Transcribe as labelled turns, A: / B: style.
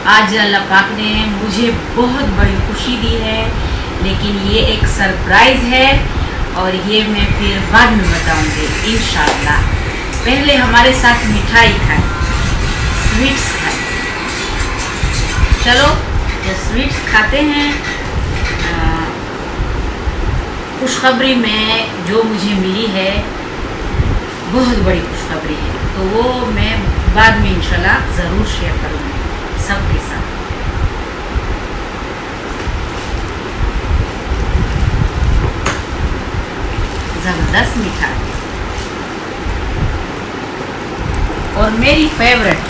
A: आज अल्लाह पाक ने मुझे बहुत बड़ी खुशी दी है, लेकिन ये एक सरप्राइज़ है और ये मैं फिर बाद में बताऊंगी इंशाल्लाह। पहले हमारे साथ मिठाई खाए, स्वीट्स खाए। चलो तो स्वीट्स खाते हैं। खुशखबरी में जो मुझे मिली है बहुत बड़ी खुशखबरी है, तो वो मैं बाद में इंशाल्लाह ज़रूर शेयर करूँगी सबके साथ। ज़बरदस्त मिठाई और मेरी फेवरेट